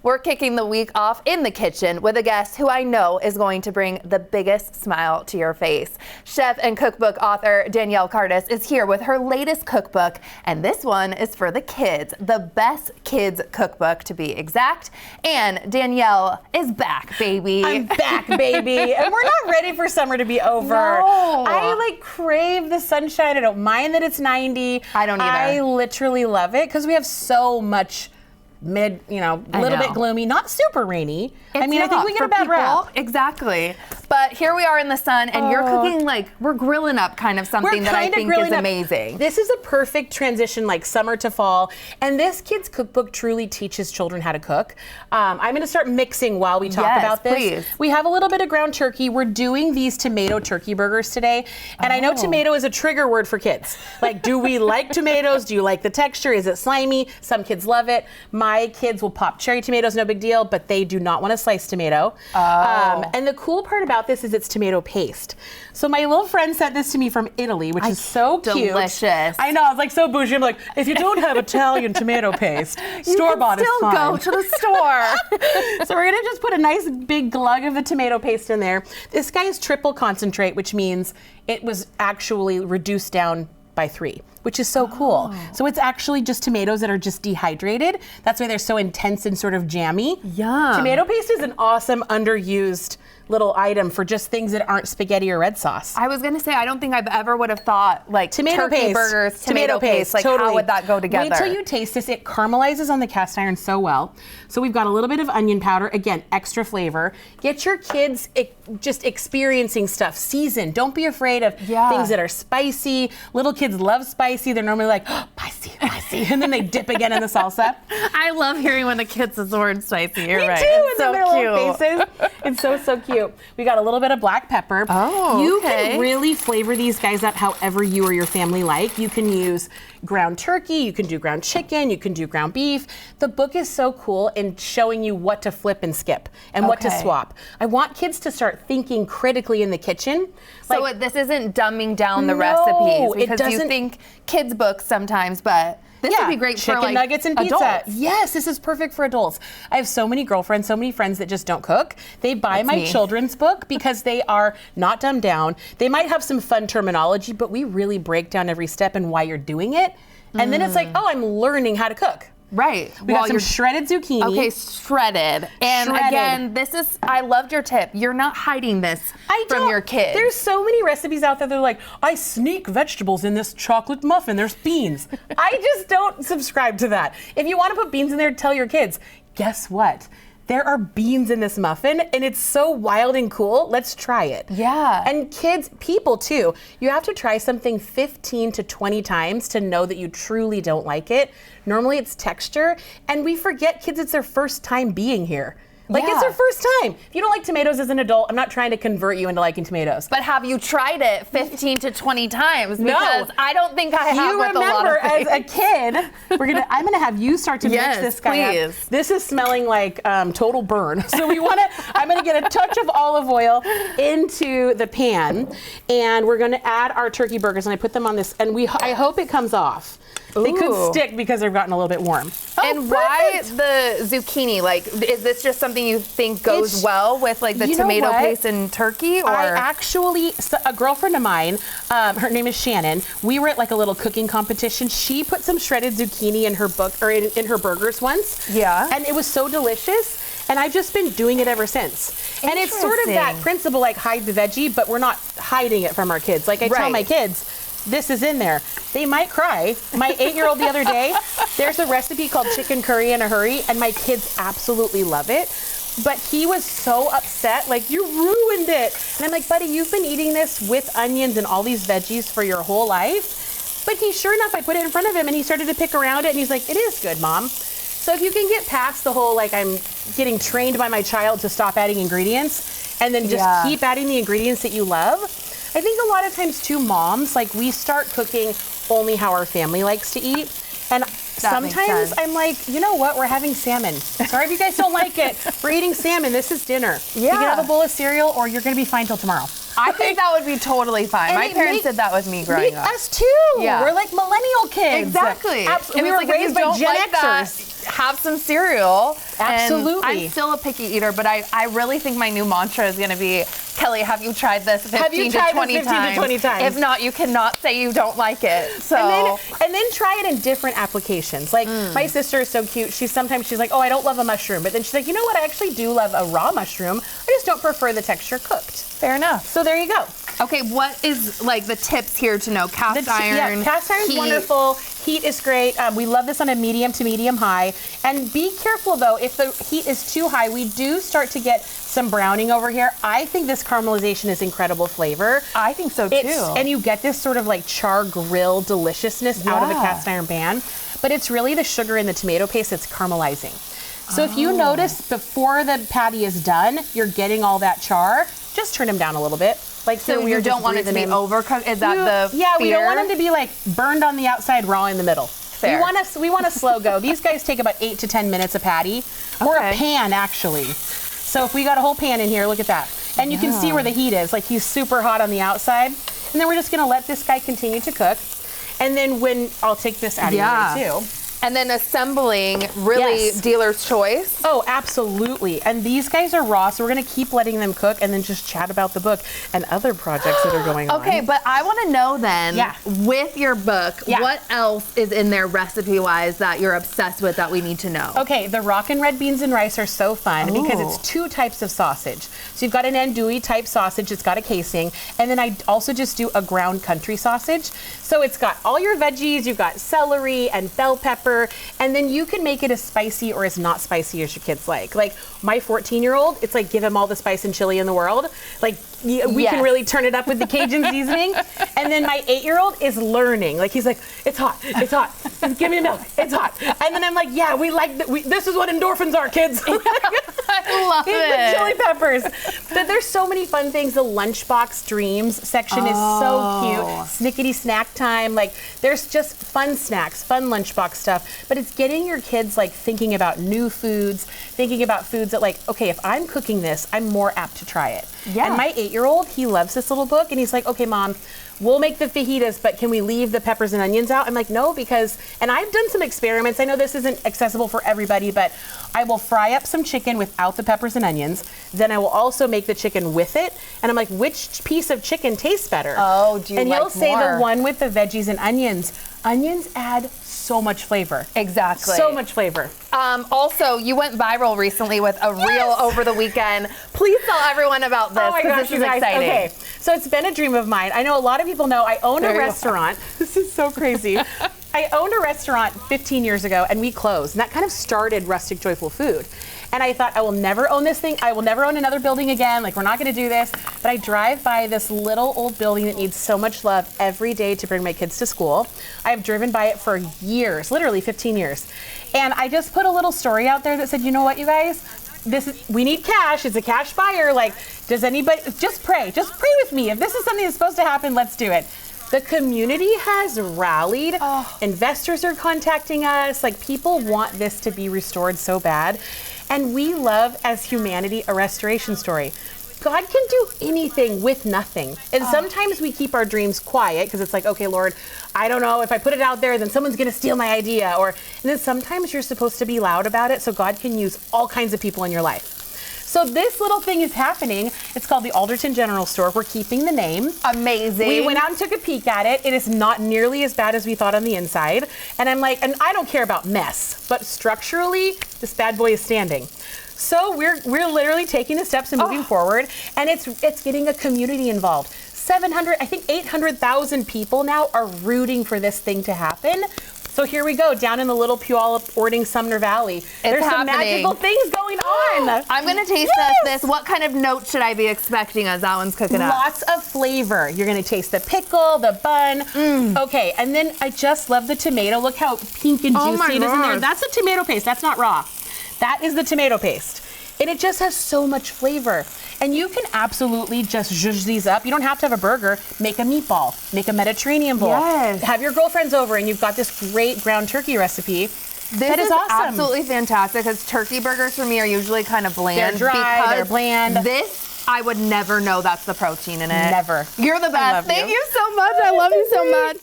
We're kicking the week off in the kitchen with a guest who I know is going to bring the biggest smile to your face. Chef and cookbook author Danielle Kartes is here with her latest cookbook, and this one is for the kids, the best kids cookbook to be exact. And Danielle is back, baby. I'm back, baby. And we're not ready for summer to be over. No. I crave the sunshine. I don't mind that it's 90. I don't either. I literally love it because we have so much little bit gloomy, not super rainy. I think we get a bad rap. Exactly. But here we are in the sun, and you're cooking we're grilling up kind of something that I think is amazing. This is a perfect transition, summer to fall. And this kid's cookbook truly teaches children how to cook. I'm going to start mixing while we talk about this. Please. We have a little bit of ground turkey. We're doing these tomato turkey burgers today. And I know tomato is a trigger word for kids. Do we like tomatoes? Do you like the texture? Is it slimy? Some kids love it. My kids will pop cherry tomatoes, no big deal, but they do not want a sliced tomato. And the cool part about this is it's tomato paste. So my little friend sent this to me from Italy, which is so cute. Delicious. I know, it's so bougie. I'm like, if you don't have Italian tomato paste, store-bought is fine. Still go to the store. So we're gonna just put a nice big glug of the tomato paste in there. This guy is triple concentrate, which means it was actually reduced down by 3, which is so cool. So it's actually just tomatoes that are just dehydrated. That's why they're so intense and sort of jammy. Yum. Tomato paste is an awesome underused little item for just things that aren't spaghetti or red sauce. I was gonna say, I don't think I've ever would have thought tomato turkey paste, burgers, tomato paste. Totally. How would that go together? Wait till you taste this. It caramelizes on the cast iron so well. So we've got a little bit of onion powder, again, extra flavor. Get your kids just experiencing stuff. Season. Don't be afraid of things that are spicy. Little kids love spicy. They're normally like, oh, spicy. And then they dip again in the salsa. I love hearing when the kids use the word spicy. You're Me right. too. It's and so then their cute. little faces. It's so cute. We got a little bit of black pepper. You can really flavor these guys up however you or your family like. You can use ground turkey, you can do ground chicken, you can do ground beef. The book is so cool in showing you what to flip and skip and what to swap. I want kids to start thinking critically in the kitchen. So this isn't dumbing down the recipes because you think kids' books sometimes, but this would be great chicken for nuggets and pizza. adults. Yes, this is perfect for adults. I have so many girlfriends, so many friends that just don't cook. They buy my children's book because they are not dumbed down. They might have some fun terminology, but we really break down every step and why you're doing it. And then it's like, oh, I'm learning how to cook. Right. We got some shredded zucchini. Okay, shredded. And again, I loved your tip. You're not hiding this from your kids. There's so many recipes out there that are like, I sneak vegetables in this chocolate muffin. There's beans. I just don't subscribe to that. If you want to put beans in there, tell your kids, guess what? There are beans in this muffin, and it's so wild and cool. Let's try it. Yeah. And kids, people too, you have to try something 15 to 20 times to know that you truly don't like it. Normally it's texture, and we forget kids, it's their first time being here. It's their first time. If you don't like tomatoes as an adult, I'm not trying to convert you into liking tomatoes. But have you tried it 15 to 20 times? Because I don't think I have. You with remember, a lot of as a kid, I'm gonna have you start to mix this guy up. This is smelling like total burn. So I'm gonna get a touch of olive oil into the pan, and we're gonna add our turkey burgers, and I put them on this, and I hope it comes off. They could stick because they've gotten a little bit warm. And why the zucchini? Is this just something you think goes well with the tomato paste and turkey? Or A girlfriend of mine, her name is Shannon. We were at a little cooking competition. She put some shredded zucchini in her book or in her burgers once. Yeah. And it was so delicious. And I've just been doing it ever since. And it's sort of that principle, hide the veggie, but we're not hiding it from our kids. I tell my kids, this is in there. They might cry. My 8-year-old the other day, there's a recipe called chicken curry in a hurry, and my kids absolutely love it. But he was so upset, you ruined it. And I'm like, buddy, you've been eating this with onions and all these veggies for your whole life. But sure enough, I put it in front of him, and he started to pick around it, and he's like, it is good, Mom. So if you can get past the whole, I'm getting trained by my child to stop adding ingredients, and then just keep adding the ingredients that you love. I think a lot of times too, moms, we start cooking only how our family likes to eat. And sometimes I'm like, you know what? We're having salmon. Sorry if you guys don't like it. We're eating salmon. This is dinner. Yeah. You can have a bowl of cereal, or you're going to be fine till tomorrow. I think that would be totally fine. My parents did that with me growing up. Us too. Yeah. We're like millennial kids. Exactly. We were raised by Gen Xers. have some cereal. Absolutely. And I'm still a picky eater, but I really think my new mantra is going to be, Kelly, have you tried this 15 to 20 times? If not, you cannot say you don't like it. So and then try it in different applications. Like my sister is so cute. She's like, oh, I don't love a mushroom. But then she's like, you know what? I actually do love a raw mushroom. I just don't prefer the texture cooked. Fair enough. So there you go. Okay, what is like the tips here to know? Cast iron. Yeah, cast iron's wonderful. Heat is great. We love this on a medium to medium high. And be careful though, if the heat is too high, we do start to get some browning over here. I think this caramelization is incredible flavor. I think so too. And you get this sort of like char grill deliciousness out of a cast iron pan. But it's really the sugar in the tomato paste that's caramelizing. So if you notice before the patty is done, you're getting all that char, just turn them down a little bit. Like so you don't want it to be overcooked? Is that the fear? We don't want them to be like burned on the outside, raw in the middle. Fair. We want a slow go. These guys take about 8 to 10 minutes a patty, or a pan actually. So if we got a whole pan in here, look at that. And you can see where the heat is. Like he's super hot on the outside. And then we're just gonna let this guy continue to cook. And then I'll take this out of your way too. And then assembling, really dealer's choice. Oh, absolutely. And these guys are raw, so we're going to keep letting them cook and then just chat about the book and other projects that are going on. Okay, but I want to know then, with your book, what else is in there recipe-wise that you're obsessed with that we need to know? Okay, the rockin' red beans and rice are so fun because it's 2 types of sausage. So you've got an andouille type sausage, it's got a casing, and then I also just do a ground country sausage. So it's got all your veggies, you've got celery and bell pepper, and then you can make it as spicy or as not spicy as your kids like. Like my 14-year-old, it's like give him all the spice and chili in the world. Like we can really turn it up with the Cajun seasoning. And then my 8-year-old is learning. Like he's like, it's hot, give me milk, it's hot. And then I'm like, yeah, we like this is what endorphins are, kids. I love it. The chili peppers. But there's so many fun things. The lunchbox dreams section is so cute. Snickety snack time. Like there's just fun snacks, fun lunchbox stuff. But it's getting your kids like thinking about new foods, thinking about foods that like, okay, if I'm cooking this, I'm more apt to try it. Yeah. And my 8-year-old, he loves this little book and he's like, okay, Mom, we'll make the fajitas, but can we leave the peppers and onions out? I'm like, no, because, and I've done some experiments. I know this isn't accessible for everybody, but I will fry up some chicken without the peppers and onions. Then I will also make the chicken with it. And I'm like, which piece of chicken tastes better? Oh, do you like more? And he'll say the one with the veggies and onions. Onions add so much flavor. Exactly. So much flavor. Also, you went viral recently with a reel over the weekend. Please tell everyone about this. Oh my gosh, this is exciting. Okay, so it's been a dream of mine. I know a lot of people know I own a restaurant. This is so crazy. I owned a restaurant 15 years ago and we closed. And that kind of started Rustic Joyful Food. And I thought, I will never own this thing. I will never own another building again. Like, we're not going to do this. But I drive by this little old building that needs so much love every day to bring my kids to school. I've driven by it for years, literally 15 years. And I just put a little story out there that said, you know what, you guys? We need cash. It's a cash buyer. Like, does anybody, just pray with me. If this is something that's supposed to happen, let's do it. The community has rallied. Investors are contacting us. Like, people want this to be restored so bad. And we love, as humanity, a restoration story. God can do anything with nothing. And sometimes we keep our dreams quiet because it's like, okay, Lord, I don't know, if I put it out there, then someone's going to steal my idea. And then sometimes you're supposed to be loud about it so God can use all kinds of people in your life. So this little thing is happening. It's called the Alderton General Store. We're keeping the name. Amazing. We went out and took a peek at it. It is not nearly as bad as we thought on the inside. And I'm like, and I don't care about mess, but structurally, this bad boy is standing. So we're literally taking the steps and moving forward, and it's getting a community involved. 700, I think 800,000 people now are rooting for this thing to happen. So here we go, down in the little Puyallup, Ording, Sumner Valley. There's some magical things going on. I'm going to taste this. What kind of note should I be expecting as that one's cooking up? Lots of flavor. You're going to taste the pickle, the bun. Okay, and then I just love the tomato. Look how pink and juicy it is in there. That's a tomato paste. That's not raw. That is the tomato paste. And it just has so much flavor. And you can absolutely just zhuzh these up. You don't have to have a burger. Make a meatball. Make a Mediterranean bowl. Yes. Have your girlfriends over and you've got this great ground turkey recipe. That is awesome. Absolutely fantastic because turkey burgers for me are usually kind of bland. They're dry, they're bland. This, I would never know that's the protein in it. Never. You're the best. Thank you so much. I love you so much.